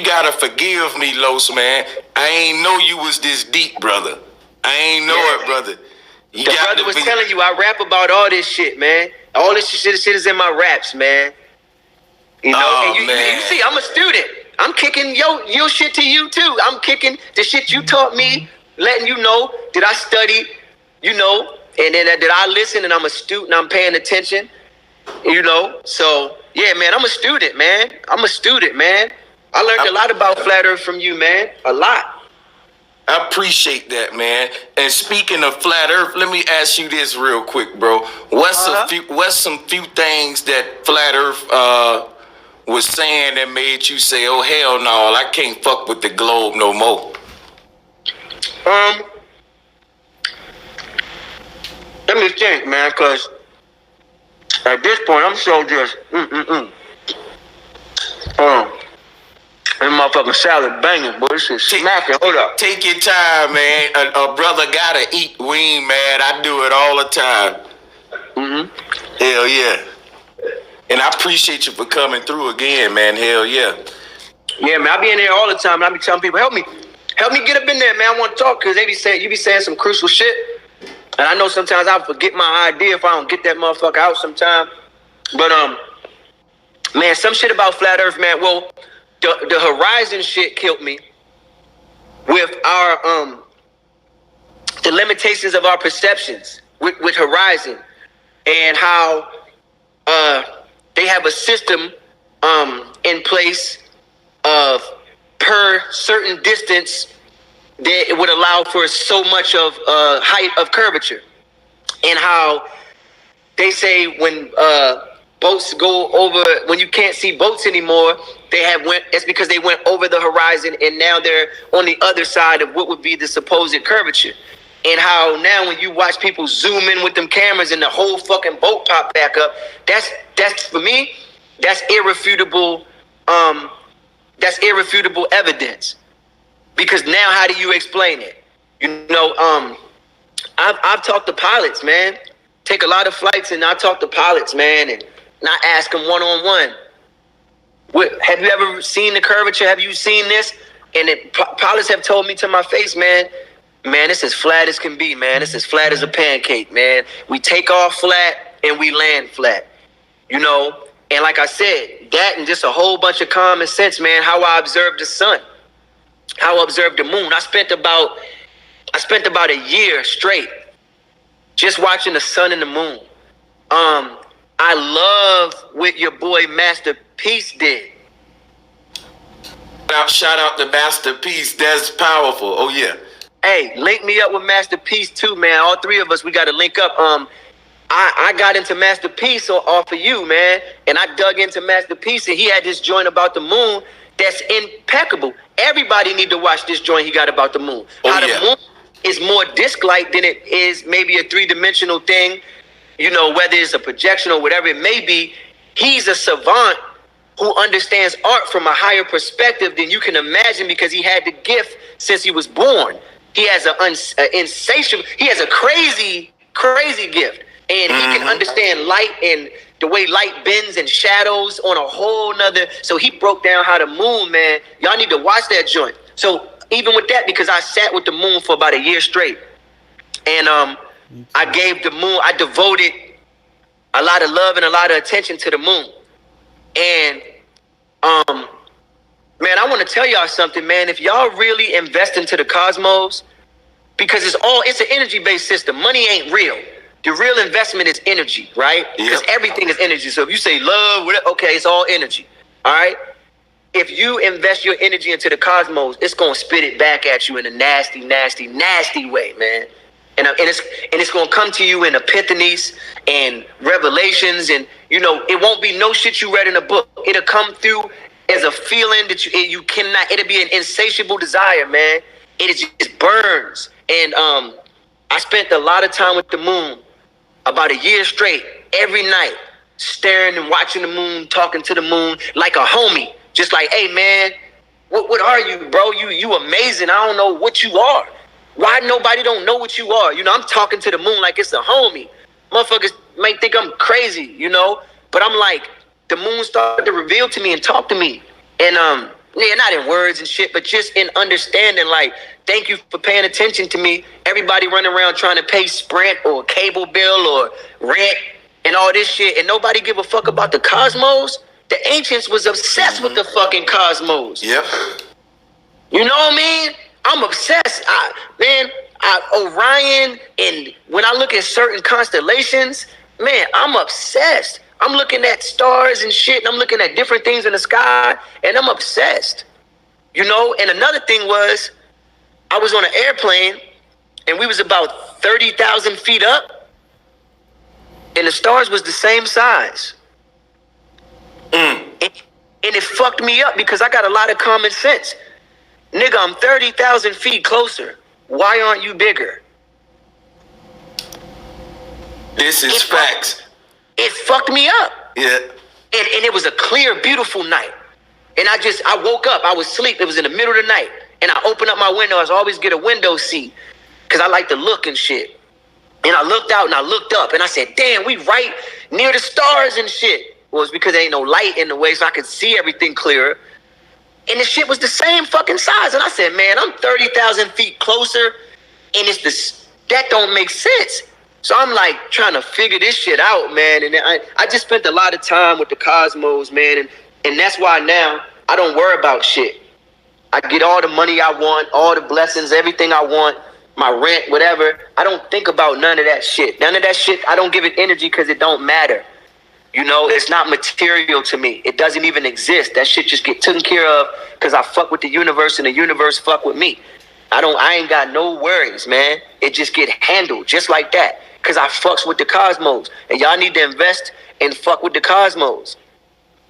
gotta forgive me, Los, man. I ain't know you was this deep, brother. I ain't know it, brother. The brother was telling you I rap about all this shit, man. All this shit is in my raps, man. You know, and you see, I'm a student. I'm kicking your shit to you too. I'm kicking the shit you taught me, letting you know that I study, you know, and then that I listen, and I'm a student. I'm paying attention, you know. So yeah, man, I'm a student, man. I learned a lot about flat earth from you, man. A lot. I appreciate that, man. And speaking of flat earth, let me ask you this real quick, bro. What's some few things that flat earth was saying that made you say, oh hell no, I can't fuck with the globe no more? Let me think, man, cause at this point I'm so just that motherfucking salad banging, boy. This shit smacking. Hold up. Take your time, man. A brother gotta eat. We ain't mad. I do it all the time. Hell yeah. And I appreciate you for coming through again, man. Hell yeah. Yeah, man. I be in there all the time, and I be telling people, help me get up in there, man. I want to talk, because you be saying some crucial shit. And I know sometimes I forget my idea if I don't get that motherfucker out sometime. But man, some shit about flat earth, man. Well, the horizon shit killed me with our the limitations of our perceptions with horizon, and how they have a system in place of per certain distance that it would allow for so much of height of curvature, and how they say when boats go over, when you can't see boats anymore, it's because they went over the horizon, and now they're on the other side of what would be the supposed curvature. And how now when you watch people zoom in with them cameras and the whole fucking boat pop back up, that's for me, that's irrefutable. That's irrefutable evidence. Because now how do you explain it? You know, I've talked to pilots, man. Take a lot of flights, and I talk to pilots, man, and not ask them one-on-one. Have you ever seen the curvature? Have you seen this? And pilots have told me to my face, man, it's as flat as can be, man. It's as flat as a pancake, man. We take off flat and we land flat, you know? And like I said, that and just a whole bunch of common sense, man, how I observed the sun, how I observed the moon. I spent about a year straight just watching the sun and the moon. I love what your boy Master Peace did. Shout out to Master Peace. That's powerful. Oh yeah. Hey, link me up with Master Peace too, man. All three of us, we got to link up. I got into Master Peace off of you, man, and I dug into Master Peace, and he had this joint about the moon that's impeccable. Everybody need to watch this joint he got about the moon. The moon is more disc-like than it is maybe a three-dimensional thing, you know, whether it's a projection or whatever it may be. He's a savant who understands art from a higher perspective than you can imagine, because he had the gift since he was born. He has he has a crazy gift, and he can understand light and the way light bends and shadows on a whole nother. So he broke down how the moon, man, y'all need to watch that joint. So even with that, because I sat with the moon for about a year straight, and I gave the moon, I devoted a lot of love and a lot of attention to the moon. And man, I want to tell y'all something, man. If y'all really invest into the cosmos, because it's an energy-based system. Money ain't real. The real investment is energy, right? Because everything is energy. So if you say love, okay, it's all energy. All right? If you invest your energy into the cosmos, it's gonna spit it back at you in a nasty, nasty, nasty way, man. And it's gonna come to you in epiphanies and revelations, and you know, it won't be no shit you read in a book. It'll come through as a feeling that you cannot. It'll be an insatiable desire, man. It just burns. And I spent a lot of time with the moon, about a year straight, every night, staring and watching the moon, talking to the moon like a homie. Just like, hey man, what are you, bro? You amazing. I don't know what you are. Why nobody don't know what you are? You know, I'm talking to the moon like it's a homie. Motherfuckers might think I'm crazy, you know? But I'm like, the moon started to reveal to me and talk to me. And Yeah, not in words and shit, but just in understanding, like, thank you for paying attention to me. Everybody running around trying to pay Sprint or cable bill or rent and all this shit, and nobody give a fuck about the cosmos. The ancients was obsessed with the fucking cosmos. Yep. You know what I mean? I'm obsessed. Orion, and when I look at certain constellations, man, I'm obsessed. I'm looking at stars and shit, and I'm looking at different things in the sky, and I'm obsessed. You know, and another thing was, I was on an airplane, and we was about 30,000 feet up, and the stars was the same size. And it fucked me up because I got a lot of common sense. Nigga, I'm 30,000 feet closer. Why aren't you bigger? This is facts. It fucked me up. Yeah. And it was a clear, beautiful night. And I woke up. I was asleep. It was in the middle of the night. And I opened up my window. I always get a window seat because I like to look and shit. And I looked out and I looked up and I said, damn, we right near the stars and shit. Well, it's because there ain't no light in the way so I could see everything clearer. And the shit was the same fucking size. And I said, man, I'm 30,000 feet closer. And that don't make sense. So I'm like trying to figure this shit out, man. And I just spent a lot of time with the cosmos, man. And that's why now I don't worry about shit. I get all the money I want, all the blessings, everything I want, my rent, whatever. I don't think about none of that shit. None of that shit, I don't give it energy because it don't matter. You know, it's not material to me. It doesn't even exist. That shit just get taken care of because I fuck with the universe and the universe fuck with me. I ain't got no worries, man. It just get handled just like that because I fucks with the cosmos. And y'all need to invest and fuck with the cosmos.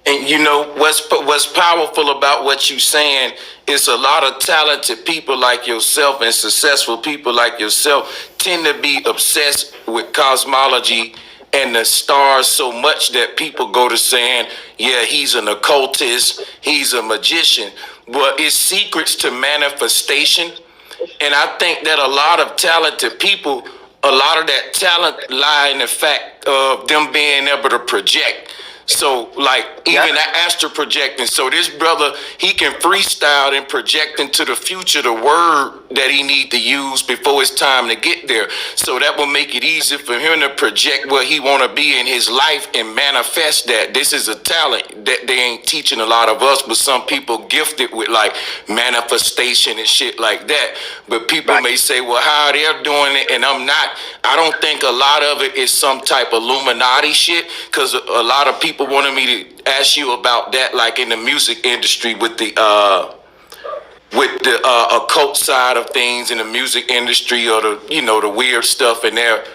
And you know what's powerful about what you saying is a lot of talented people like yourself and successful people like yourself tend to be obsessed with cosmology and the stars so much that people go to saying, yeah, he's an occultist, he's a magician. But it's secrets to manifestation. And I think that a lot of talented people, a lot of that talent lie in the fact of them being able to project. So like even that astral projecting. So this brother, he can freestyle and project into the future the word that he need to use before it's time to get there. So that will make it easy for him to project where he want to be in his life and manifest that. This is a talent that they ain't teaching a lot of us, but some people gifted with like manifestation and shit like that. But people may say, well, how they're doing it and I'm not. I don't think a lot of it is some type of Illuminati shit, because a lot of people wanted me to ask you about that, like in the music industry with the occult side of things in the music industry, or the weird stuff in there.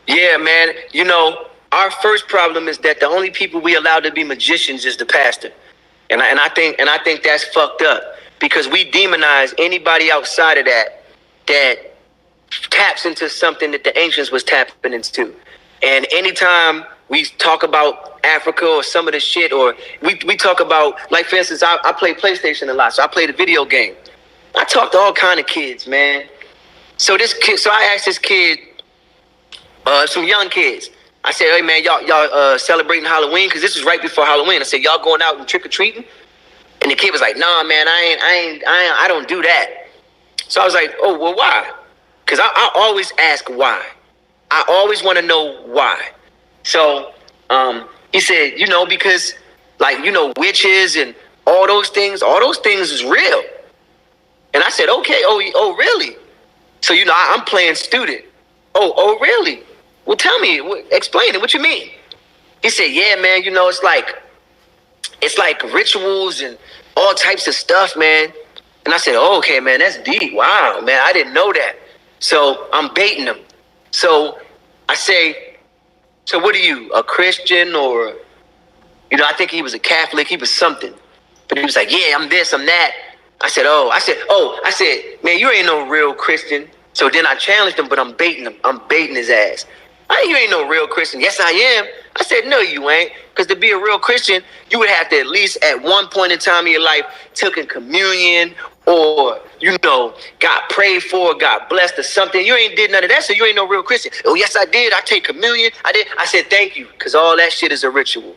Yeah, man. You know, our first problem is that the only people we allow to be magicians is the pastor, and I think that's fucked up because we demonize anybody outside of that taps into something that the ancients was tapping into. And anytime we talk about Africa or some of the shit, or we talk about, like for instance, I play PlayStation a lot, so I play the video game. I talk to all kind of kids, man. So I asked this kid, some young kids. I said, hey man, y'all celebrating Halloween? Because this was right before Halloween. I said, y'all going out and trick or treating? And the kid was like, nah, man, I don't do that. So I was like, oh, well, why? Because I always ask why. I always want to know why. So he said, because like, witches and all those things is real. And I said, okay, oh, really? So, I'm playing student. Oh, really? Well, tell me, explain it. What you mean? He said, yeah, man, it's like rituals and all types of stuff, man. And I said, oh, okay, man, that's deep. Wow, man, I didn't know that. So I'm baiting him. So I say, so what are you, a Christian or, I think he was a Catholic, he was something. But he was like, yeah, I'm this, I'm that. I said, man, you ain't no real Christian. So then I challenged him, but I'm baiting him. I'm baiting his ass. You ain't no real Christian. Yes, I am. I said, no, you ain't. Because to be a real Christian, you would have to at least at one point in time in your life took a communion or, got prayed for, got blessed or something. You ain't did none of that, so you ain't no real Christian. Oh, yes, I did. I take communion. I did. I said, thank you, because all that shit is a ritual.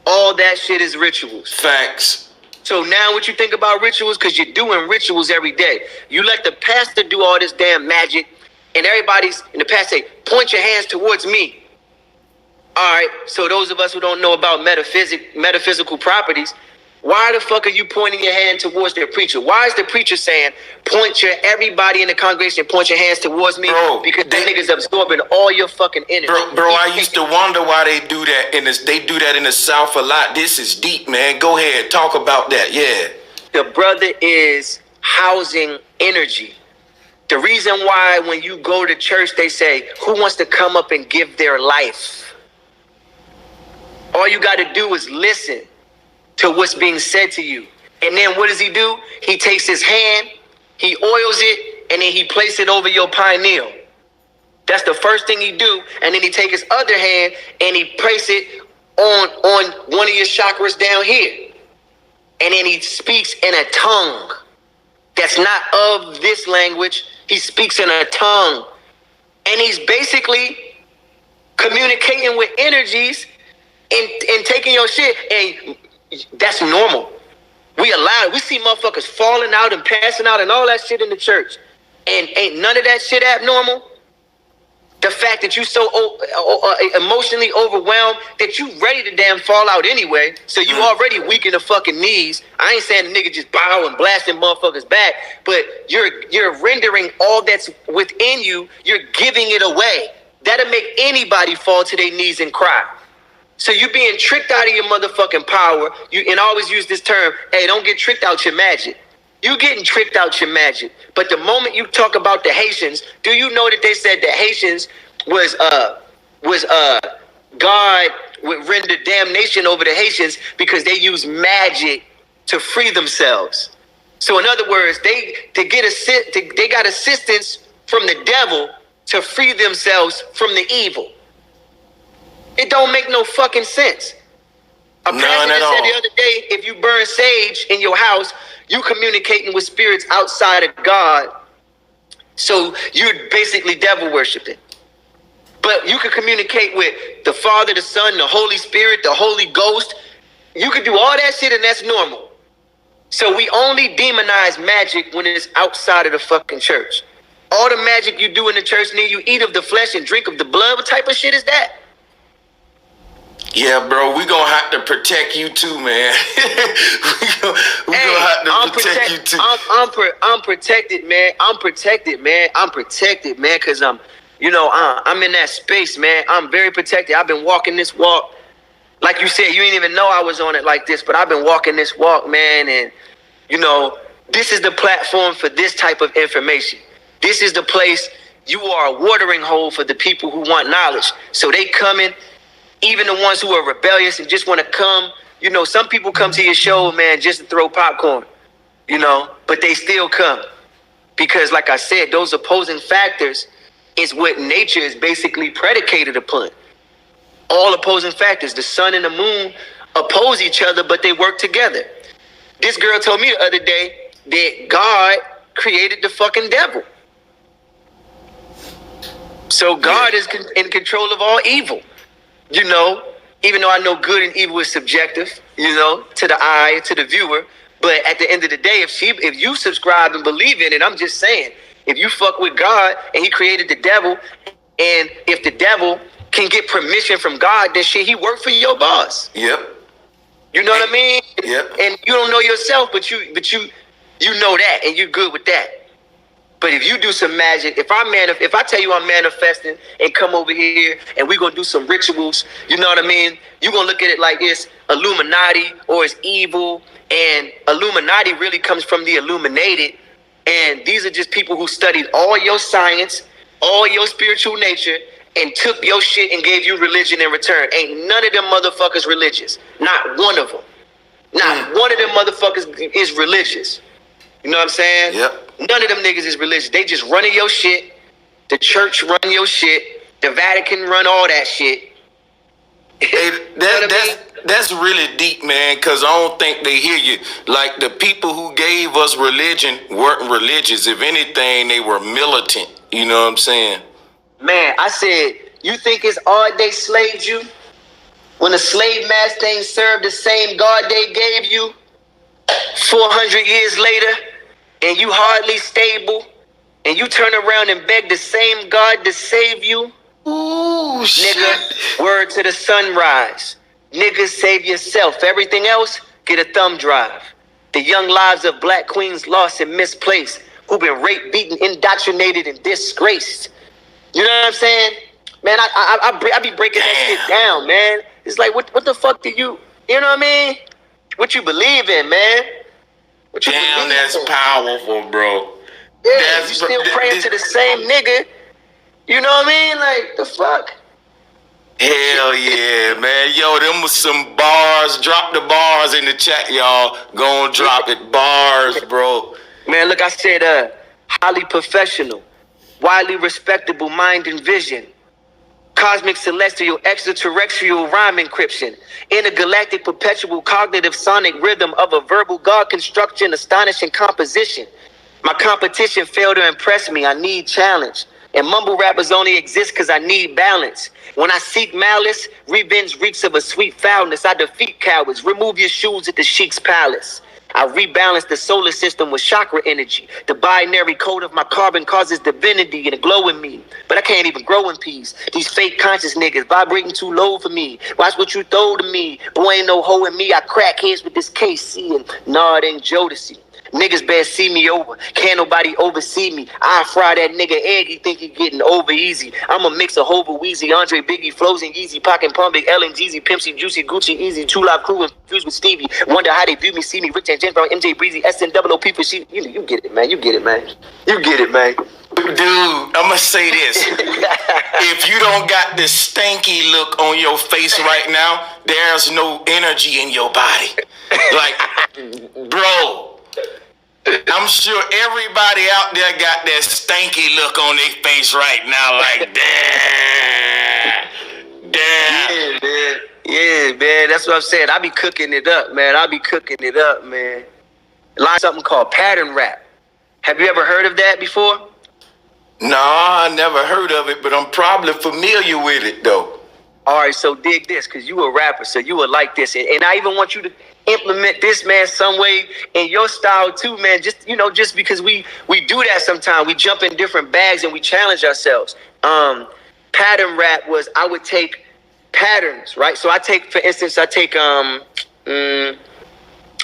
All that shit is rituals. Facts. So now what you think about rituals? Because you're doing rituals every day. You let the pastor do all this damn magic, and everybody's in the past say, point your hands towards me. All right, so those of us who don't know about metaphysical properties, why the fuck are you pointing your hand towards the preacher? Why is the preacher saying, everybody in the congregation, point your hands towards me? Bro, because that nigga's absorbing all your fucking energy. Bro, I used to wonder why they do that they do that in the South a lot. This is deep, man. Go ahead, talk about that. Yeah. The brother is housing energy. The reason why when you go to church, they say, who wants to come up and give their life? All you got to do is listen to what's being said to you. And then what does he do? He takes his hand, he oils it, and then he places it over your pineal. That's the first thing he do. And then he take his other hand and he place it on one of your chakras down here. And then he speaks in a tongue that's not of this language. He speaks in a tongue. And he's basically communicating with energies and taking your shit. And that's normal. We allow it. We see motherfuckers falling out and passing out and all that shit in the church. And ain't none of that shit abnormal. The fact that you so emotionally overwhelmed that you ready to damn fall out anyway. So you already weak in the fucking knees. I ain't saying the nigga just bow and blasting motherfuckers back, but you're rendering all that's within you. You're giving it away. That'll make anybody fall to their knees and cry. So you being tricked out of your motherfucking power. And I always use this term, hey, don't get tricked out your magic. You getting tricked out your magic. But the moment you talk about the Haitians, do you know that they said the Haitians was God would render damnation over the Haitians because they use magic to free themselves. So in other words, they got assistance from the devil to free themselves from the evil. It don't make no fucking sense. A pastor said the other day, if you burn sage in your house, you communicating with spirits outside of God. So you're basically devil worshiping. But you can communicate with the Father, the Son, the Holy Spirit, the Holy Ghost. You can do all that shit and that's normal. So we only demonize magic when it's outside of the fucking church. All the magic you do in the church, near you eat of the flesh and drink of the blood, what type of shit is that? Yeah, bro, we gonna have to protect you too, man. we gonna have to protect you too. I'm protected, man. I'm protected, man, because I'm in that space, man. I'm very protected. I've been walking this walk. Like you said, you didn't even know I was on it like this, but I've been walking this walk, man, and this is the platform for this type of information. This is the place. You are a watering hole for the people who want knowledge. So they come in. Even the ones who are rebellious and just want to come, some people come to your show, man, just to throw popcorn, but they still come. Because like I said, those opposing factors is what nature is basically predicated upon. All opposing factors, the sun and the moon oppose each other, but they work together. This girl told me the other day that God created the fucking devil. So God is in control of all evil. Even though I know good and evil is subjective, to the eye, to the viewer. But at the end of the day, if you subscribe and believe in it, I'm just saying, if you fuck with God and he created the devil, and if the devil can get permission from God, then shit, he worked for your boss. Yep. You know what I mean? Yep. And you don't know yourself, but you know that, and you're good with that. But if you do some magic, if I tell you I'm manifesting and come over here and we're going to do some rituals, you know what I mean? You're going to look at it like it's Illuminati or it's evil. And Illuminati really comes from the illuminated. And these are just people who studied all your science, all your spiritual nature, and took your shit and gave you religion in return. Ain't none of them motherfuckers religious. Not one of them. Not one of them motherfuckers is religious. You know what I'm saying? Yep. None of them niggas is religious. They just running your shit. The church run your shit. The Vatican run all that shit. Hey, that's really deep, man, because I don't think they hear you. Like, the people who gave us religion weren't religious. If anything, they were militant. You know what I'm saying? Man, I said, you think it's odd they slaved you? When the slave master ain't served the same God they gave you? 400 years later, and you hardly stable, and you turn around and beg the same God to save you. Ooh, shit. Nigga, word to the sunrise. Nigga, save yourself. Everything else, get a thumb drive. The young lives of black queens lost and misplaced, who've been raped, beaten, indoctrinated, and disgraced. You know what I'm saying? Man, I be breaking that shit down, man. It's like, what the fuck do you know what I mean? What you believe in, man? What you Damn, believe that's in? powerful, bro. Yeah, you still praying to the same nigga. You know what I mean? Like, the fuck? Hell yeah, man. Yo, them was some bars. Drop the bars in the chat, y'all. Go and drop it. Bars, bro. Man, look, I said, highly professional, widely respectable mind and vision, cosmic, celestial, extraterrestrial rhyme encryption, intergalactic, perpetual, cognitive, sonic rhythm of a verbal God construction, astonishing composition. My competition failed to impress me. I need challenge. And mumble rappers only exist because I need balance. When I seek malice, revenge reeks of a sweet foulness. I defeat cowards. Remove your shoes at the sheik's palace. I rebalance the solar system with chakra energy. The binary code of my carbon causes divinity and a glow in me. But I can't even grow in peace. These fake conscious niggas vibrating too low for me. Watch what you throw to me. Boy, ain't no hoe in me. I crack heads with this KC and nah, it ain't Jodeci. Niggas better see me over. Can't nobody oversee me. I fry that nigga egg. He think he getting over easy. I'm a mix of Hova, Weezy, Andre, Biggie, Flows, and Yeezy, Pac and Pump, Big L and Jeezy, Pimpsy, Juicy, Gucci, Easy, Two Live Crew, infused with Stevie. Wonder how they view me, see me, Rich and James Brown, MJ Breezy, SNOOP for she. You get it, man. You get it, man. You get it, man. Dude, I'ma say this. If you don't got this stanky look on your face right now, there's no energy in your body. Like, bro, I'm sure everybody out there got that stanky look on their face right now, like, damn. Yeah, man. Yeah, man. That's what I'm saying. I be cooking it up, man. Like something called pattern rap. Have you ever heard of that before? Nah, I never heard of it, but I'm probably familiar with it, though. All right, so dig this, because you a rapper, so you would like this. And I even want you to implement this, man, some way in your style too, man. Just because we do that sometimes. We jump in different bags and we challenge ourselves. Pattern rap was, I would take patterns, right? So for instance, all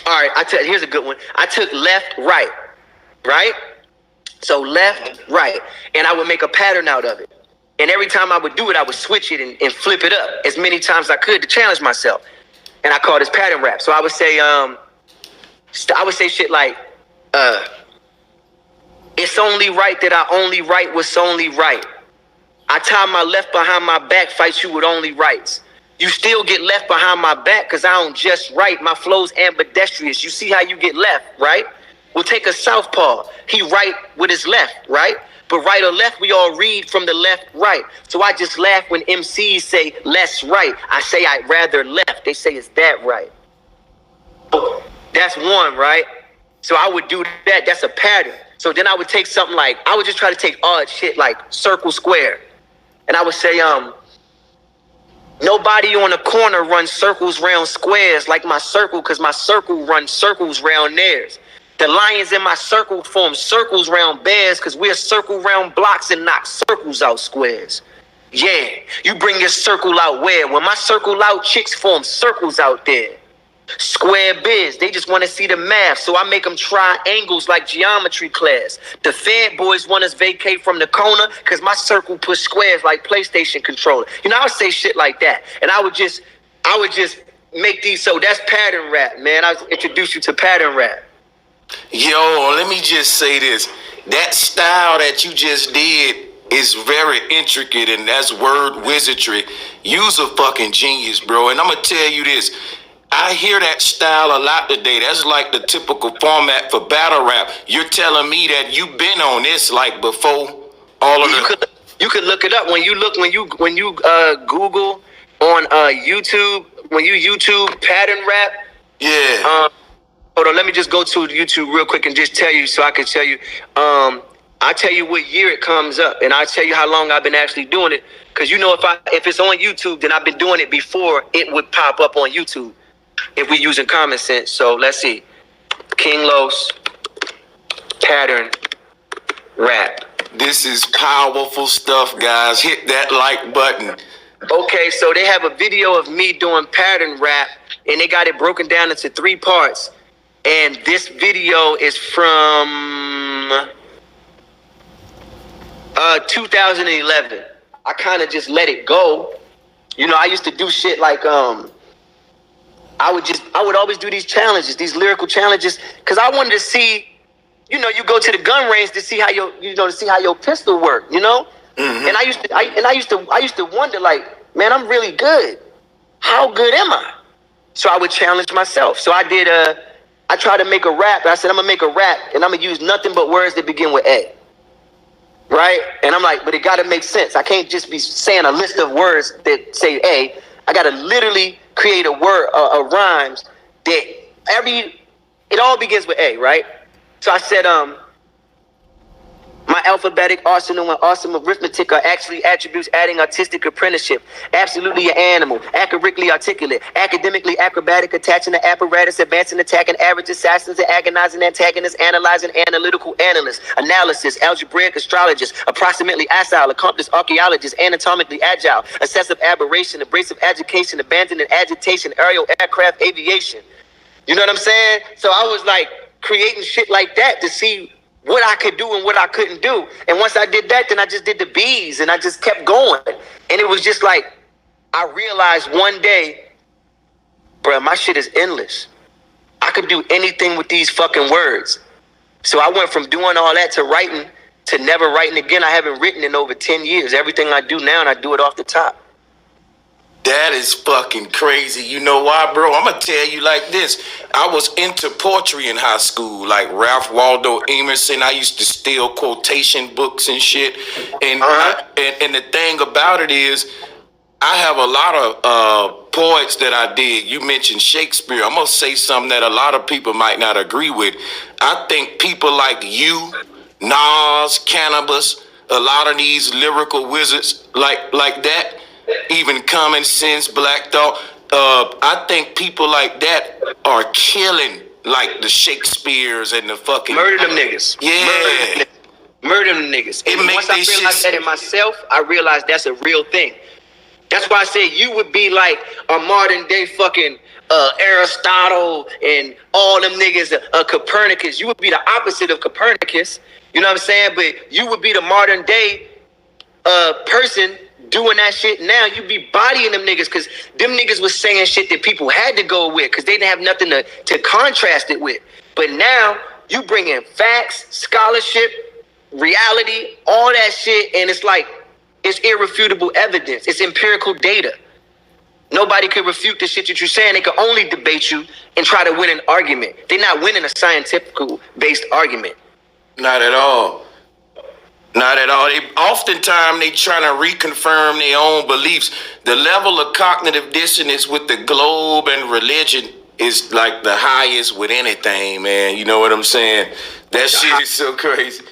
right, here's a good one. I took left, right? So left, right. And I would make a pattern out of it. And every time I would do it, I would switch it and flip it up as many times as I could to challenge myself. And I call this pattern rap. So I would say shit like, it's only right that I only write what's only right. I tie my left behind my back, fight you with only rights. You still get left behind my back because I don't just write. My flow's ambidextrous. You see how you get left, right? We'll take a southpaw. He write with his left, right? But right or left, we all read from the left, right. So I just laugh when MCs say less right. I say I'd rather left. They say, is that right? That's one, right? So I would do that. That's a pattern. So then I would take something like, I would just try to take odd shit like circle, square. And I would say, nobody on the corner runs circles round squares like my circle, because my circle runs circles round theirs. The lions in my circle form circles round bears because we're circle round blocks and knock circles out squares. Yeah, you bring your circle out where? When my circle out, chicks form circles out there. Square biz, they just want to see the math, so I make them try angles like geometry class. The Fed boys want us vacate from the corner because my circle push squares like PlayStation controller. I would say shit like that, and I would just make these. So that's pattern rap, man. I introduce you to pattern rap. Yo, let me just say this. That style that you just did is very intricate, and that's word wizardry. You's a fucking genius, bro. And I'm going to tell you this. I hear that style a lot today. That's like the typical format for battle rap. You're telling me that you've been on this like before all of the... You could look it up. When you Google on YouTube, when you YouTube pattern rap. Yeah. Hold on, let me just go to YouTube real quick and just tell you so I can tell you. I tell you what year it comes up, and I tell you how long I've been actually doing it. Because if it's on YouTube, then I've been doing it before it would pop up on YouTube. If we using common sense, so let's see. King Los, pattern, rap. This is powerful stuff, guys. Hit that like button. Okay, so they have a video of me doing pattern rap, and they got it broken down into 3 parts. And this video is from 2011. I kind of just let it go. You know, I used to do shit like I would always do these challenges, these lyrical challenges, because I wanted to see, you know, you go to the gun range to see how your pistol work, you know. Mm-hmm. And I used to wonder, like, man, I'm really good. How good am I? So I would challenge myself. So I tried to make a rap. I said, I'm gonna make a rap, and I'm gonna use nothing but words that begin with A. Right? And I'm like, but it gotta make sense. I can't just be saying a list of words that say A. I gotta literally create a word, rhymes that it all begins with A, right? So I said, my alphabetic arsenal and awesome arithmetic are actually attributes adding artistic apprenticeship. Absolutely an animal, accurately articulate, academically acrobatic, attaching the apparatus, advancing, attacking average assassins, and agonizing antagonists, analyzing analytical analysts, analysis, algebraic astrologist, approximately agile, accomplished archaeologist, anatomically agile, excessive aberration, abrasive education, abandoning agitation, aerial aircraft aviation. You know what I'm saying? So I was like creating shit like that to see what I could do and what I couldn't do. And once I did that, then I just did the B's and I just kept going. And it was just like, I realized one day, bro, my shit is endless. I could do anything with these fucking words. So I went from doing all that to writing to never writing again. I haven't written in over 10 years. Everything I do now, and I do it off the top. That is fucking crazy. You know why, bro? I'm gonna tell you like this. I was into poetry in high school, like Ralph Waldo Emerson. I used to steal quotation books and shit. And and the thing about it is, I have a lot of poets that I dig. You mentioned Shakespeare. I'm gonna say something that a lot of people might not agree with. I think people like you, Nas, Cannabis, a lot of these lyrical wizards like that, even Common Sense, Black Thought. I think people like that are killing like the Shakespeares and the fucking murder them niggas. Yeah, murder them niggas. It And makes once I realized that in myself, I realized that's a real thing. That's why I said you would be like a modern day fucking Aristotle and all them niggas, Copernicus. You would be the opposite of Copernicus. You know what I'm saying? But you would be the modern day person doing that shit now. You be bodying them niggas because them niggas was saying shit that people had to go with because they didn't have nothing to contrast it with. But now you bring in facts, scholarship, reality, all that shit, and it's like, it's irrefutable evidence. It's empirical data. Nobody could refute the shit that you're saying. They can only debate you and try to win an argument. They're not winning a scientific-based argument. Not at all. Not at all. Oftentimes they trying to reconfirm their own beliefs. The level of cognitive dissonance with the globe and religion is like the highest with anything, man. You know what I'm saying? That shit is so crazy.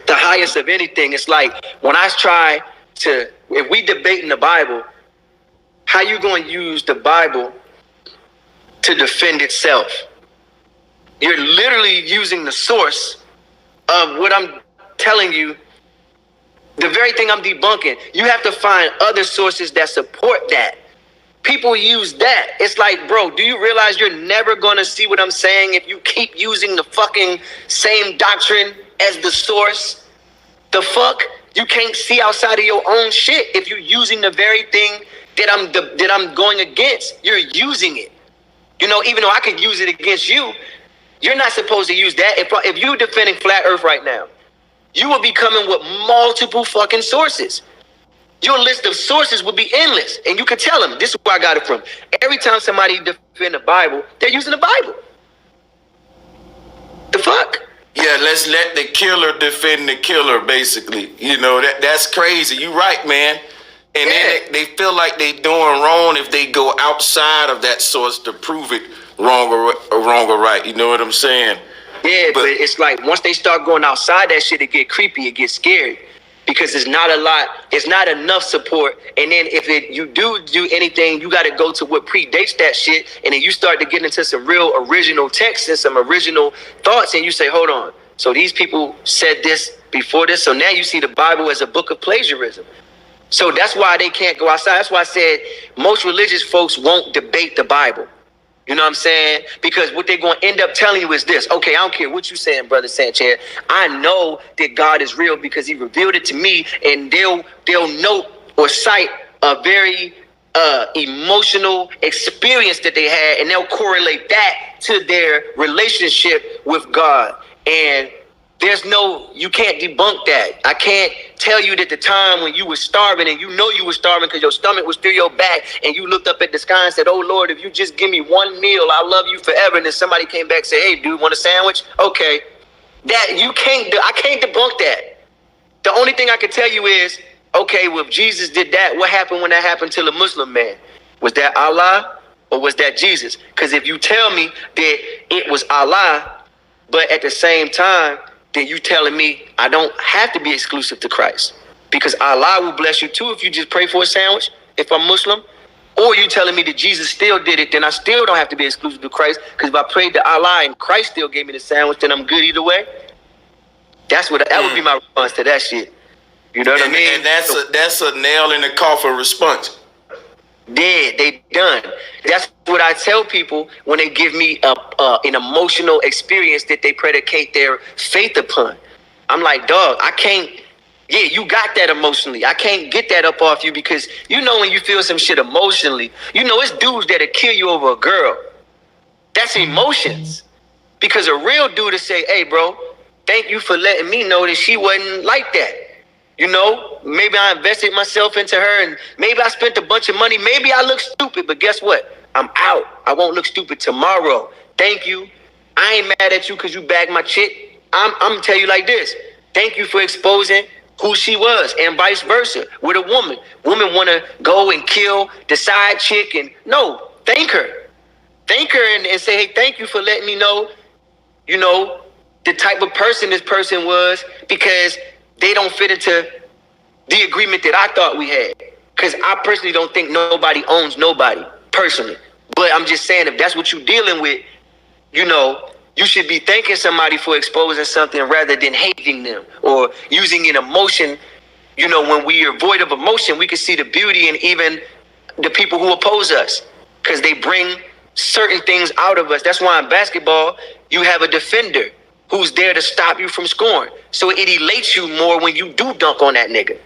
The highest of anything. It's like when I try to, if we debate in the Bible, how you going to use the Bible to defend itself? You're literally using the source of what I'm telling you. The very thing I'm debunking, you have to find other sources that support that. People use that. It's like, bro, do you realize you're never going to see what I'm saying if you keep using the fucking same doctrine as the source? The fuck? You can't see outside of your own shit if you're using the very thing that I'm going against. You're using it. You know, even though I could use it against you, you're not supposed to use that. If you're defending flat earth right now, you will be coming with multiple fucking sources. Your list of sources would be endless. And you could tell them, this is where I got it from. Every time somebody defends the Bible, they're using the Bible. The fuck? Yeah, let's let the killer defend the killer, basically. You know, that's crazy. You right, man. And then they feel like they doing wrong if they go outside of that source to prove it wrong or right. You know what I'm saying? Yeah, but it's like once they start going outside that shit, it get creepy, it gets scary. because it's not a lot, it's not enough support. And then if you do anything, you got to go to what predates that shit, and then you start to get into some real original texts and some original thoughts, and you say, hold on, so these people said this before this, so now you see the Bible as a book of plagiarism. So that's why they can't go outside. That's why I said most religious folks won't debate the Bible. You know what I'm saying? Because what they're going to end up telling you is this. Okay, I don't care what you're saying, Brother Sanchez. I know that God is real because he revealed it to me, and they'll note or cite a very emotional experience that they had, and they'll correlate that to their relationship with God. And you can't debunk that. I can't tell you that the time when you were starving, and you know you were starving because your stomach was through your back, and you looked up at the sky and said, oh Lord, if you just give me one meal, I'll love you forever. And then somebody came back and said, hey dude, want a sandwich? Okay. I can't debunk that. The only thing I can tell you is, okay, well, if Jesus did that, what happened when that happened to the Muslim man? Was that Allah or was that Jesus? Because if you tell me that it was Allah, but at the same time, then you telling me I don't have to be exclusive to Christ, because Allah will bless you too if you just pray for a sandwich, if I'm Muslim. Or you telling me that Jesus still did it, then I still don't have to be exclusive to Christ, because if I prayed to Allah and Christ still gave me the sandwich, then I'm good either way. That would be my response to that shit. You know what I mean? And that's a nail in the coffin response. Dead, they done. That's what I tell people when they give me an emotional experience that they predicate their faith upon. I'm like, dog, I can't. Yeah, you got that emotionally. I can't get that up off you, because you know when you feel some shit emotionally, you know it's dudes that'll kill you over a girl. That's emotions. Because a real dude will say, hey, bro, thank you for letting me know that she wasn't like that. You know, maybe I invested myself into her, and maybe I spent a bunch of money. Maybe I look stupid, but guess what? I'm out. I won't look stupid tomorrow. Thank you. I ain't mad at you because you bagged my chick. I'm going to tell you like this. Thank you for exposing who she was, and vice versa with a woman. Women want to go and kill the side chick, and no, thank her. Thank her and say, hey, thank you for letting me know, you know, the type of person this person was, because they don't fit into the agreement that I thought we had. Because I personally don't think nobody owns nobody, personally. But I'm just saying, if that's what you're dealing with, you know, you should be thanking somebody for exposing something rather than hating them or using an emotion. You know, when we are void of emotion, we can see the beauty in even the people who oppose us, because they bring certain things out of us. That's why in basketball, you have a defender who's there to stop you from scoring. So it elates you more when you do dunk on that nigga.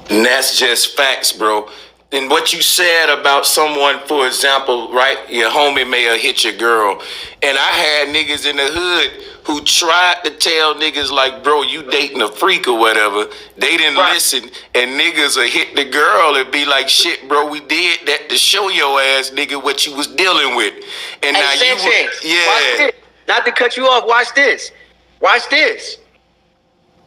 And that's just facts, bro. And what you said about someone, for example, right? Your homie may have hit your girl. And I had niggas in the hood who tried to tell niggas like, bro, you dating a freak or whatever. They didn't listen. And niggas will hit the girl and be like, shit, bro, we did that to show your ass, nigga, what you was dealing with. And hey, now Sanchez, yeah. Not to cut you off, watch this. Watch this.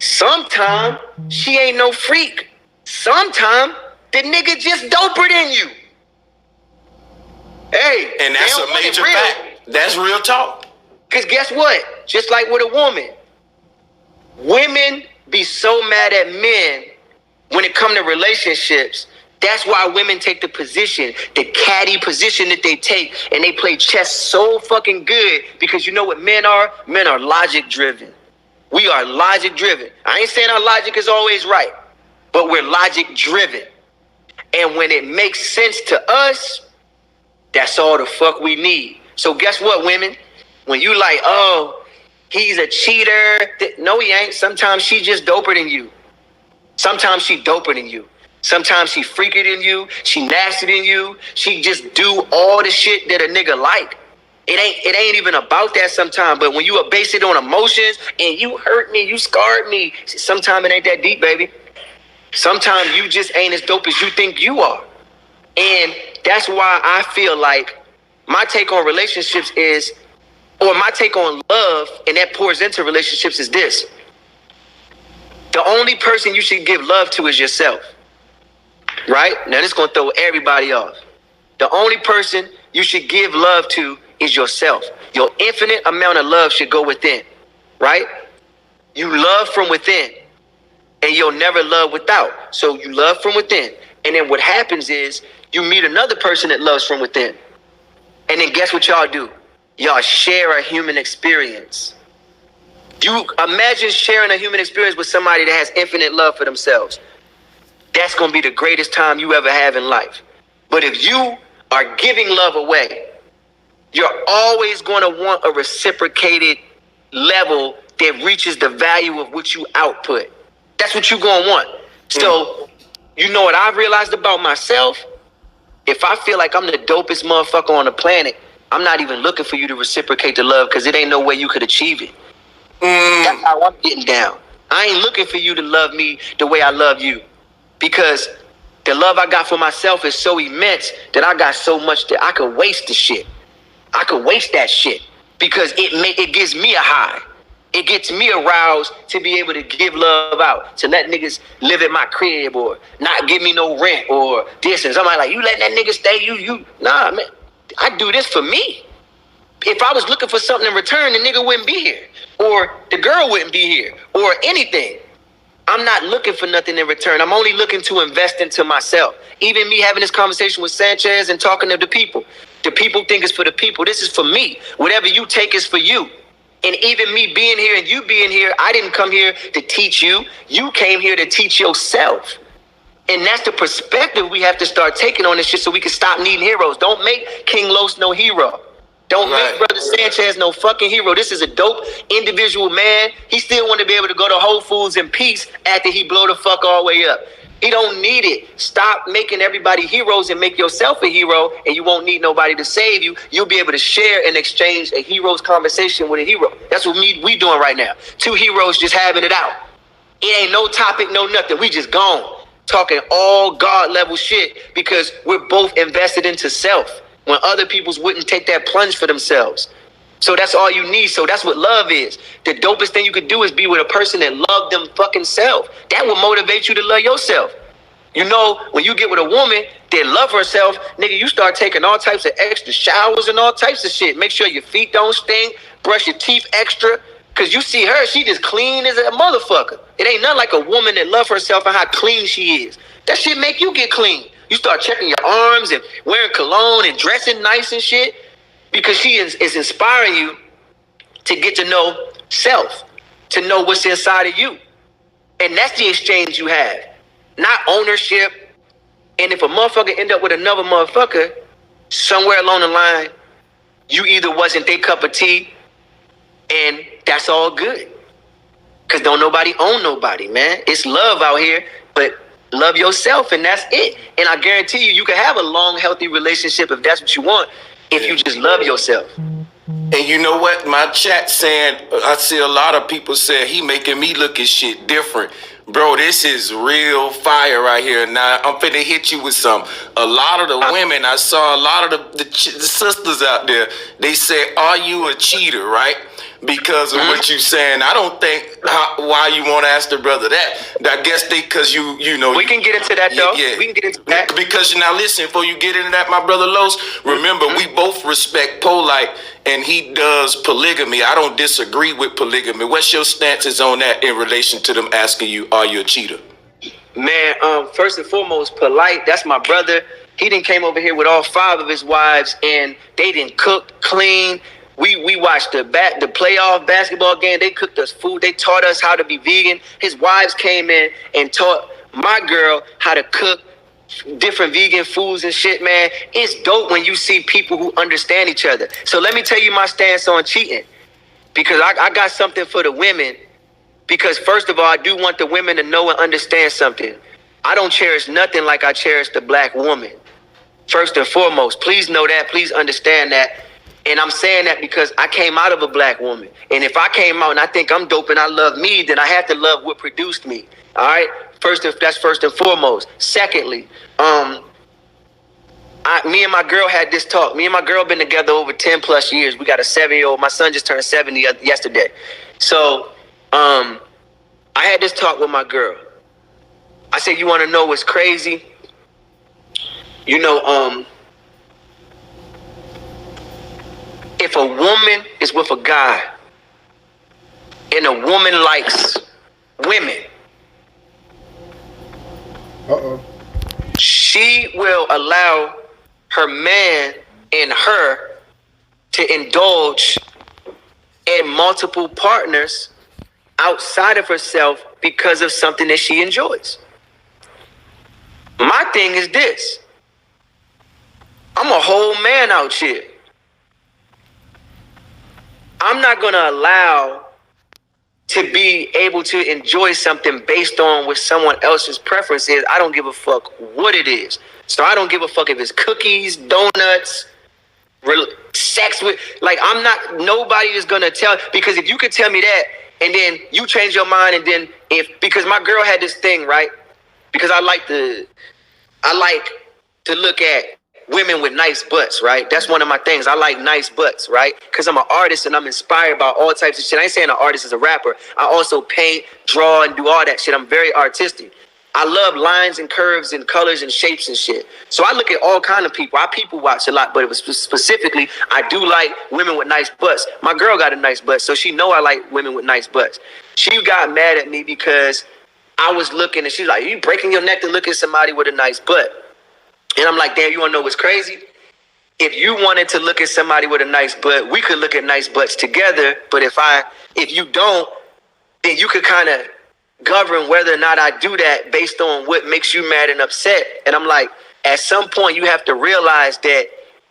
Sometime she ain't no freak. Sometime the nigga just doper than you. Hey, and that's a major fact. That's real talk. Because guess what? Just like with a woman, women be so mad at men when it comes to relationships. That's why women take the position, the catty position that they take, and they play chess so fucking good, because you know what men are? Men are logic driven. We are logic driven. I ain't saying our logic is always right, but we're logic driven. And when it makes sense to us, that's all the fuck we need. So guess what, women? When you like, oh, he's a cheater. No, he ain't. Sometimes she just doper than you. Sometimes she doper than you. Sometimes she freaker than you. She nasty than you. She just do all the shit that a nigga like. It ain't even about that sometimes. But when you base it on emotions and you hurt me, you scarred me, sometimes it ain't that deep, baby. Sometimes you just ain't as dope as you think you are. And that's why I feel like my take on relationships is, or my take on love, and that pours into relationships, is this. The only person you should give love to is yourself. Right? Now this is going to throw everybody off. The only person you should give love to is yourself. Your infinite amount of love should go within. Right? You love from within. and you'll never love without. So you love from within. And then what happens is you meet another person that loves from within. And then guess what y'all do? Y'all share a human experience. You imagine sharing a human experience with somebody that has infinite love for themselves. That's going to be the greatest time you ever have in life. But if you are giving love away, you're always going to want a reciprocated level that reaches the value of what you output. That's what you're going to want. So, you know what I've realized about myself? If I feel like I'm the dopest motherfucker on the planet, I'm not even looking for you to reciprocate the love because it ain't no way you could achieve it. That's how I'm getting down. I ain't looking for you to love me the way I love you, because the love I got for myself is so immense that I got so much that I could waste the shit. I could waste that shit because it gives me a high. It gets me aroused to be able to give love out, to let niggas live at my crib or not give me no rent or this. And somebody like, you let that nigga stay, nah, man, I do this for me. If I was looking for something in return, the nigga wouldn't be here, or the girl wouldn't be here, or anything. I'm not looking for nothing in return. I'm only looking to invest into myself. Even me having this conversation with Sanchez and talking to the people think it's for the people. This is for me. Whatever you take is for you. And even me being here and you being here, I didn't come here to teach you. You came here to teach yourself. And that's the perspective we have to start taking on this shit so we can stop needing heroes. Don't make King Los no hero. Don't make Brother Sanchez no fucking hero. This is a dope individual man. He still want to be able to go to Whole Foods in peace after he blow the fuck all the way up. He don't need it. Stop making everybody heroes and make yourself a hero, and you won't need nobody to save you. You'll be able to share and exchange a hero's conversation with a hero. That's what we doing right now. Two heroes just having it out. It ain't no topic, no nothing. We just gone. Talking all God level shit because we're both invested into self when other peoples wouldn't take that plunge for themselves. So that's all you need. So that's what love is. The dopest thing you could do is be with a person that loved them fucking self. That will motivate you to love yourself. You know, when you get with a woman that love herself, nigga, you start taking all types of extra showers and all types of shit. Make sure your feet don't stink. Brush your teeth extra. Because you see her, she just clean as a motherfucker. It ain't nothing like a woman that love herself and how clean she is. That shit make you get clean. You start checking your arms and wearing cologne and dressing nice and shit. Because she is inspiring you to get to know self, to know what's inside of you. And that's the exchange you have, not ownership. And if a motherfucker end up with another motherfucker, somewhere along the line, you either wasn't their cup of tea, and that's all good. Because don't nobody own nobody, man. It's love out here, but love yourself, and that's it. And I guarantee you can have a long, healthy relationship if that's what you want. If you just love yourself. And you know what? My chat saying, I see a lot of people say he making me look at shit different. Bro, this is real fire right here. Now, I'm finna hit you with some. A lot of the women, I saw a lot of the sisters out there, they say, are you a cheater, right? Because of what you saying. I don't think why you want to ask the brother that. I guess because you know. We can get into that though. Yeah. We can get into that. Because now listen, before you get into that, my brother Los, remember we both respect Polite and he does polygamy. I don't disagree with polygamy. What's your stances on that in relation to them asking you, are you a cheater? Man, first and foremost, Polite, that's my brother. He done came over here with all 5 of his wives and they didn't cook, clean. We watched the playoff basketball game. They cooked us food. They taught us how to be vegan. His wives came in and taught my girl how to cook different vegan foods and shit, man. It's dope when you see people who understand each other. So let me tell you my stance on cheating. Because I got something for the women. Because first of all, I do want the women to know and understand something. I don't cherish nothing like I cherish the black woman. First and foremost, please know that. Please understand that. And I'm saying that because I came out of a black woman. And if I came out and I think I'm dope and I love me, then I have to love what produced me. All right? That's first and foremost. Secondly, me and my girl had this talk. Me and my girl been together over 10 plus years. We got a 7-year-old. My son just turned 70 yesterday. So I had this talk with my girl. I said, you want to know what's crazy? You know, if a woman is with a guy and a woman likes women, She will allow her man and her to indulge in multiple partners outside of herself because of something that she enjoys. My thing is this. I'm a whole man out here. I'm not going to allow to be able to enjoy something based on what someone else's preference is. I don't give a fuck what it is. So I don't give a fuck if it's cookies, donuts, sex with, like, I'm not, nobody is going to tell, because if you could tell me that and then you change your mind, and then because my girl had this thing, right? Because I like to look at women with nice butts, right? That's one of my things. I like nice butts, right? Because I'm an artist and I'm inspired by all types of shit. I ain't saying an artist is a rapper. I also paint, draw, and do all that shit. I'm very artistic. I love lines and curves and colors and shapes and shit. So I look at all kind of people. I people watch a lot, but it was specifically, I do like women with nice butts. My girl got a nice butt, so she know I like women with nice butts. She got mad at me because I was looking, and she's like, you breaking your neck to look at somebody with a nice butt. And I'm like, damn, you want to know what's crazy? If you wanted to look at somebody with a nice butt, we could look at nice butts together. But if you don't, then you could kind of govern whether or not I do that based on what makes you mad and upset. And I'm like, at some point you have to realize that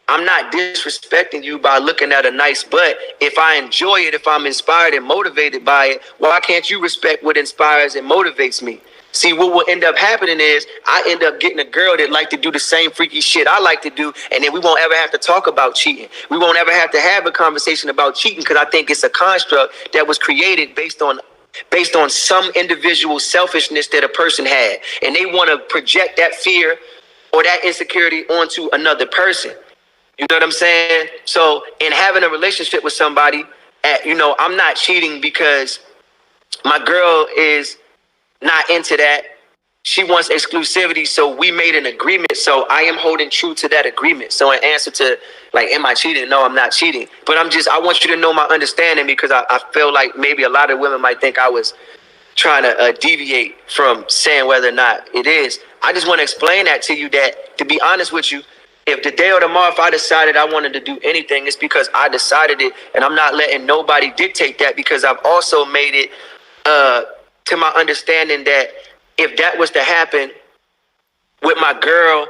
I'm not disrespecting you by looking at a nice butt. If I enjoy it, if I'm inspired and motivated by it, why can't you respect what inspires and motivates me? See, what will end up happening is I end up getting a girl that like to do the same freaky shit I like to do, and then we won't ever have to talk about cheating. We won't ever have to have a conversation about cheating, because I think it's a construct that was created based on some individual selfishness that a person had, and they want to project that fear or that insecurity onto another person. You know what I'm saying? So in having a relationship with somebody, I'm not cheating because my girl is not into that. She wants exclusivity, so we made an agreement. So I am holding true to that agreement. So in answer to, like, am I cheating? No, I'm not cheating. But I want you to know my understanding, because I feel like maybe a lot of women might think I was trying to deviate from saying whether or not it is. I just want to explain that to you, that, to be honest with you, if the day or tomorrow, if I decided I wanted to do anything, it's because I decided it, and I'm not letting nobody dictate that, because I've also made it to my understanding that if that was to happen with my girl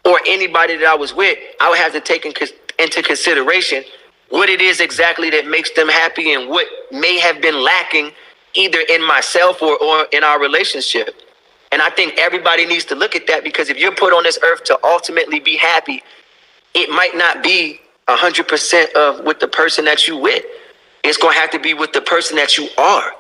or anybody that I was with, I would have to take into consideration what it is exactly that makes them happy and what may have been lacking either in myself or in our relationship. And I think everybody needs to look at that, because if you're put on this earth to ultimately be happy, it might not be 100% of with the person that you with. It's going to have to be with the person that you are.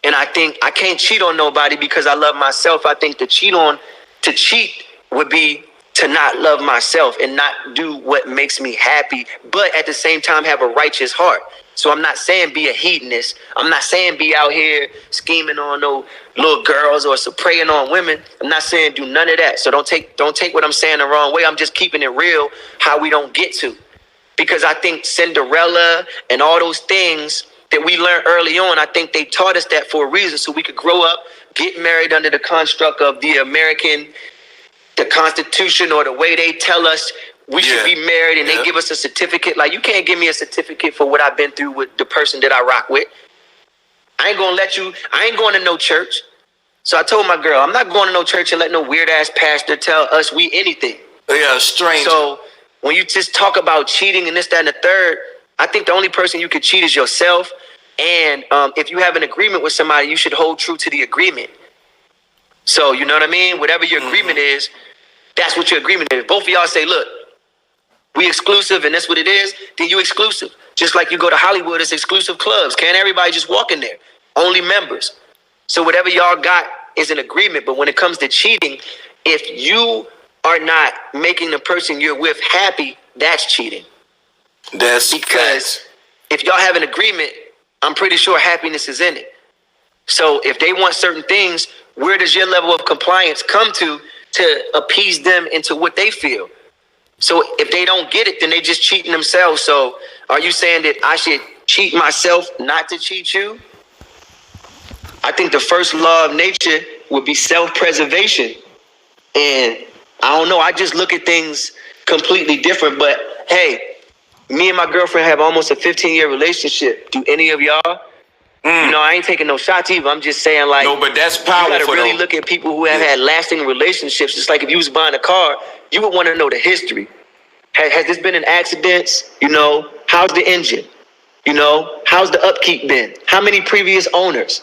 And I think I can't cheat on nobody because I love myself. I think to cheat would be to not love myself and not do what makes me happy, but at the same time have a righteous heart. So I'm not saying be a hedonist. I'm not saying be out here scheming on no little girls or preying on women. I'm not saying do none of that. So don't take what I'm saying the wrong way. I'm just keeping it real how we don't get to. Because I think Cinderella and all those things that we learned early on, I think they taught us that for a reason, so we could grow up, get married under the construct of the Constitution, or the way they tell us we should be married, and they give us a certificate. Like, you can't give me a certificate for what I've been through with the person that I rock with. I ain't going to no church. So I told my girl, I'm not going to no church and let no weird ass pastor tell us we anything. Yeah, stranger. So when you just talk about cheating and this, that, and the third, I think the only person you could cheat is yourself. And if you have an agreement with somebody, you should hold true to the agreement. So, you know what I mean? Whatever your agreement is, that's what your agreement is. Both of y'all say, look, we exclusive and that's what it is, then you exclusive. Just like you go to Hollywood, it's exclusive clubs. Can't everybody just walk in there? Only members. So whatever y'all got is an agreement. But when it comes to cheating, if you are not making the person you're with happy, that's cheating. That's because if y'all have an agreement, I'm pretty sure happiness is in it. So if they want certain things, where does your level of compliance come to appease them into what they feel? So if they don't get it, then they just cheating themselves. So are you saying that I should cheat myself not to cheat you? I think the first law of nature would be self-preservation. And I don't know, I just look at things completely different. But hey, me and my girlfriend have almost a 15-year relationship. Do any of y'all? You know, I ain't taking no shots either. I'm just saying, like, no, but that's powerful. You gotta really look at people who have had lasting relationships. Just like if you was buying a car, you would want to know the history. Has this been an accident? You know, how's the engine? You know, how's the upkeep been? How many previous owners?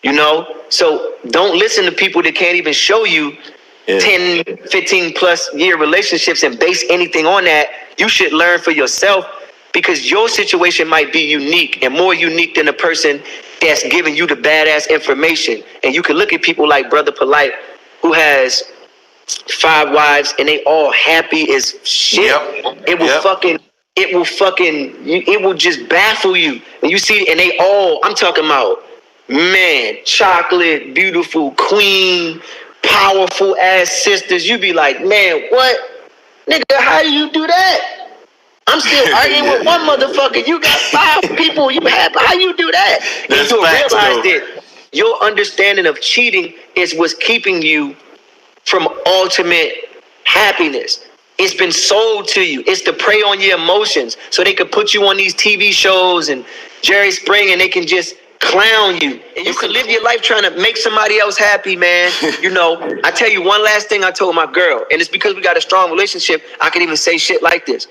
You know, so don't listen to people that can't even show you 10, 15 plus year relationships and base anything on that. You should learn for yourself, because your situation might be unique and more unique than the person that's giving you the badass information. And you can look at people like Brother Polite, who has 5 wives and they all happy as shit. It will just baffle you. And you see, and they all, I'm talking about, man, chocolate, beautiful queen, powerful ass sisters. You be like, man, what? Nigga, how do you do that? I'm still arguing with one motherfucker. You got 5 people. You happy? How you do that? That's and you facts, realize that your understanding of cheating is what's keeping you from ultimate happiness. It's been sold to you. It's to prey on your emotions so they could put you on these TV shows and Jerry Springer, and they can just clown you. And you can live your life trying to make somebody else happy, man. You know, I tell you one last thing I told my girl, and it's because we got a strong relationship, I can even say shit like this.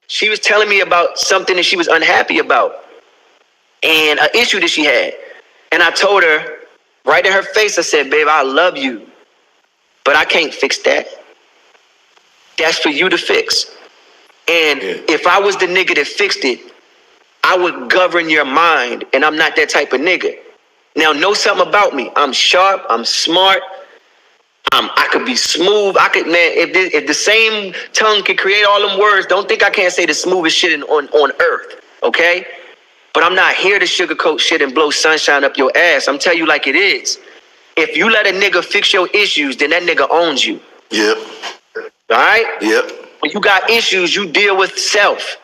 She was telling me about something that she was unhappy about and an issue that she had. And I told her right in her face, I said, babe, I love you, but I can't fix that. That's for you to fix. And if I was the nigga that fixed it, I would govern your mind, and I'm not that type of nigga. Now, know something about me. I'm sharp, I'm smart, I could be smooth. I could, man, if the same tongue could create all them words, don't think I can't say the smoothest shit on earth, okay? But I'm not here to sugarcoat shit and blow sunshine up your ass. I'm telling you like it is. If you let a nigga fix your issues, then that nigga owns you. Yep. All right? Yep. When you got issues, you deal with self.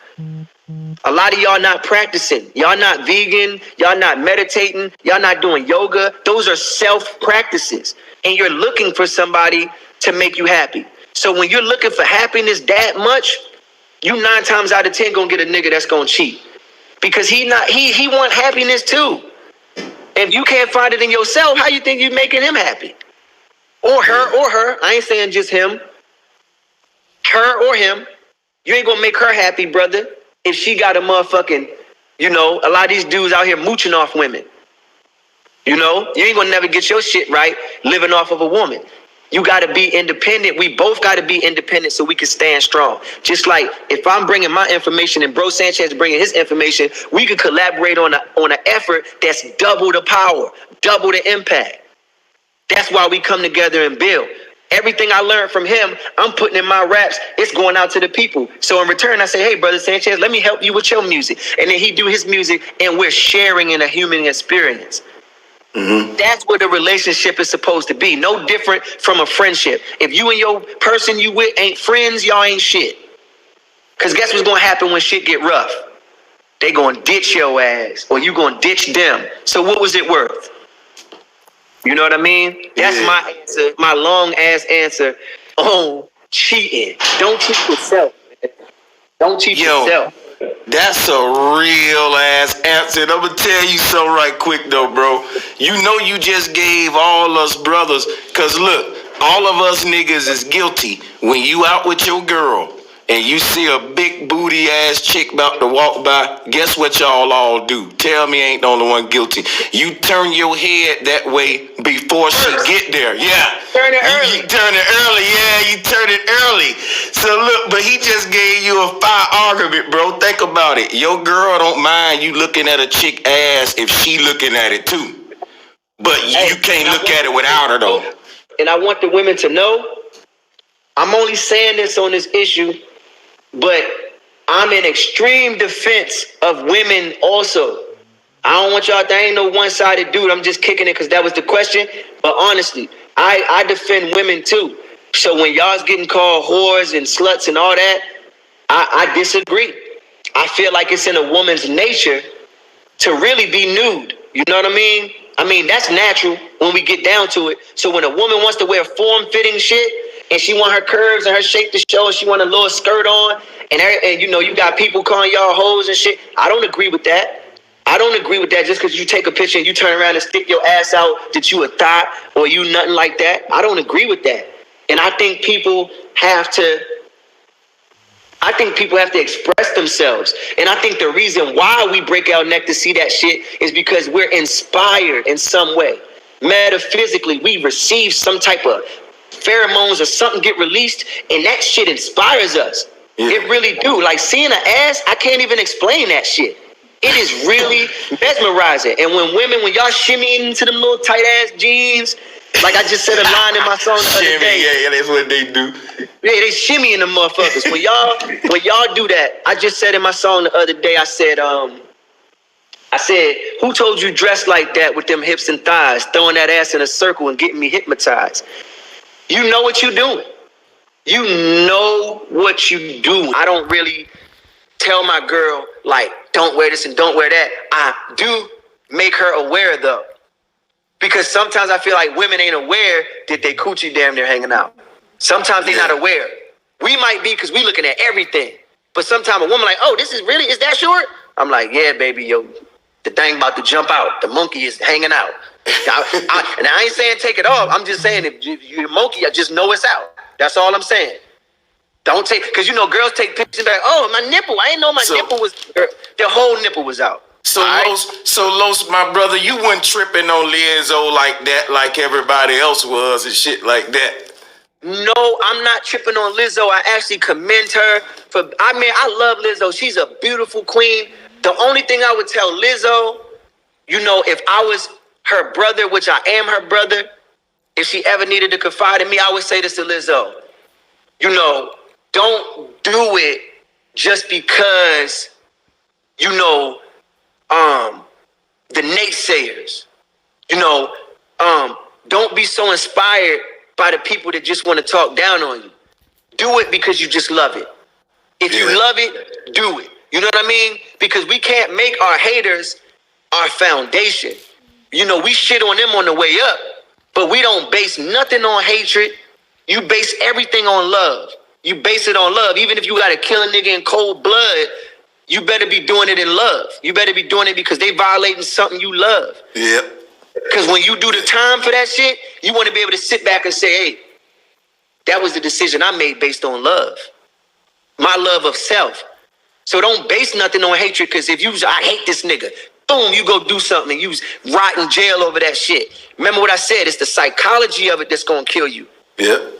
A lot of y'all not practicing. Y'all not vegan. Y'all not meditating. Y'all not doing yoga. Those are self practices. And you're looking for somebody to make you happy. So when you're looking for happiness that much, you 9 times out of 10 gonna get a nigga that's gonna cheat. Because he want happiness too. If you can't find it in yourself, how you think you making him happy? Or her. I ain't saying just him. Her or him. You ain't gonna make her happy, brother, if she got a motherfucking, you know, a lot of these dudes out here mooching off women. You know, you ain't gonna never get your shit right living off of a woman. You gotta be independent. We both gotta be independent so we can stand strong. Just like if I'm bringing my information and Bro Sanchez bringing his information, we could collaborate on an effort that's double the power, double the impact. That's why we come together and build. Everything I learned from him, I'm putting in my raps. It's going out to the people. So in return, I say, hey, Brother Sanchez, let me help you with your music. And then he do his music, and we're sharing in a human experience. Mm-hmm. That's what a relationship is supposed to be. No different from a friendship. If you and your person you with ain't friends, y'all ain't shit. Because guess what's going to happen when shit get rough? They going to ditch your ass, or you going to ditch them. So what was it worth? You know what I mean? That's my answer, my long ass answer on cheating. Don't cheat yourself, man. Don't cheat yourself. That's a real ass answer. And I'm gonna tell you something right quick though, bro. You know you just gave all us brothers, cause look, all of us niggas is guilty when you out with your girl and you see a big booty ass chick about to walk by. Guess what y'all all do? Tell me I ain't the only one guilty. You turn your head that way before she get there. Yeah. Turn it early. You turn it early. Yeah, you turn it early. So look, but he just gave you a fire argument, bro. Think about it. Your girl don't mind you looking at a chick ass if she looking at it too. But you can't look at it without her though. And I want the women to know, I'm only saying this on this issue, but I'm in extreme defense of women also. I don't want y'all to think I ain't no one-sided dude. I'm just kicking it because that was the question. But honestly, I defend women too. So when y'all's getting called whores and sluts and all that, I disagree. I feel like it's in a woman's nature to really be nude. You know what I mean? I mean, that's natural when we get down to it. So when a woman wants to wear form-fitting shit and she want her curves and her shape to show and she want a little skirt on and you know, you got people calling y'all hoes and shit, I don't agree with that. I don't agree with that just because you take a picture and you turn around and stick your ass out that you a thought or you nothing like that. I don't agree with that. And I think people have to express themselves. And I think the reason why we break our neck to see that shit is because we're inspired in some way. Metaphysically, we receive some type of pheromones or something get released, and that shit inspires us. Yeah. It really do. Like seeing an ass, I can't even explain that shit. It is really mesmerizing. And when y'all shimmying into them little tight ass jeans, like I just said a line in my song the other day. Yeah, that's what they do. Yeah, they shimmy in the motherfuckers. When y'all do that, I just said in my song the other day, I said, who told you dress like that with them hips and thighs, throwing that ass in a circle and getting me hypnotized? You know what you're doing. You know what you do. I don't really tell my girl, like, don't wear this and don't wear that. I do make her aware, though. Because sometimes I feel like women ain't aware that they coochie damn near hanging out. Sometimes they're not aware. We might be because we looking at everything. But sometimes a woman like, oh, is that short? I'm like, yeah, baby, yo, the thing about to jump out. The monkey is hanging out. And I ain't saying take it off. I'm just saying if you're a monkey, I just know it's out. That's all I'm saying. Don't take, because you know girls take pictures like, oh, my nipple. I didn't know my nipple was, their whole nipple was out. So Los, my brother, you wasn't tripping on Lizzo like that, like everybody else was and shit like that. No, I'm not tripping on Lizzo. I actually commend her for, I love Lizzo. She's a beautiful queen. The only thing I would tell Lizzo, you know, if I was her brother, which I am her brother, if she ever needed to confide in me, I would say this to Lizzo. You know, don't do it just because, you know, the naysayers. You know, don't be so inspired by the people that just want to talk down on you. Do it because you just love it. If you love it, do it. You know what I mean? Because we can't make our haters our foundation. You know, we shit on them on the way up, but we don't base nothing on hatred. You base everything on love. You base it on love. Even if you got to kill a nigga in cold blood, you better be doing it in love. You better be doing it because they violating something you love. Yeah. Because when you do the time for that shit, you want to be able to sit back and say, hey, that was the decision I made based on love. My love of self. So don't base nothing on hatred, because if I hate this nigga, boom, you go do something and you rot in jail over that shit. Remember what I said, it's the psychology of it that's going to kill you. Yeah.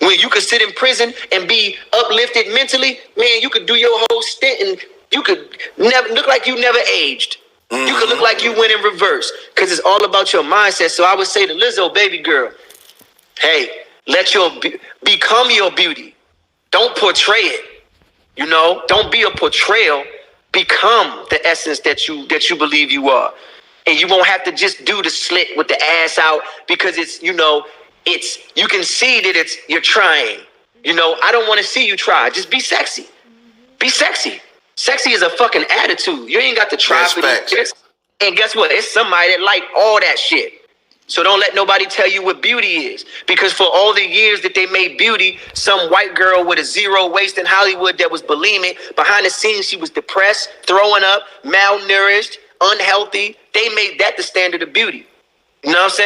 When you could sit in prison and be uplifted mentally, man, you could do your whole stint and you could never look like you never aged. Mm-hmm. You could look like you went in reverse, because it's all about your mindset. So I would say to Lizzo, baby girl, hey, become your beauty. Don't portray it. You know, don't be a portrayal. Become the essence that you believe you are. And you won't have to just do the slit with the ass out, because it's, you know, you can see that you're trying. You know, I don't want to see you try. Just be sexy. Be sexy. Sexy is a fucking attitude. You ain't got to try for this. And guess what? It's somebody that like all that shit. So don't let nobody tell you what beauty is. Because for all the years that they made beauty, some white girl with a zero waist in Hollywood that was bulimic, behind the scenes she was depressed, throwing up, malnourished, unhealthy. They made that the standard of beauty. You know what I'm saying?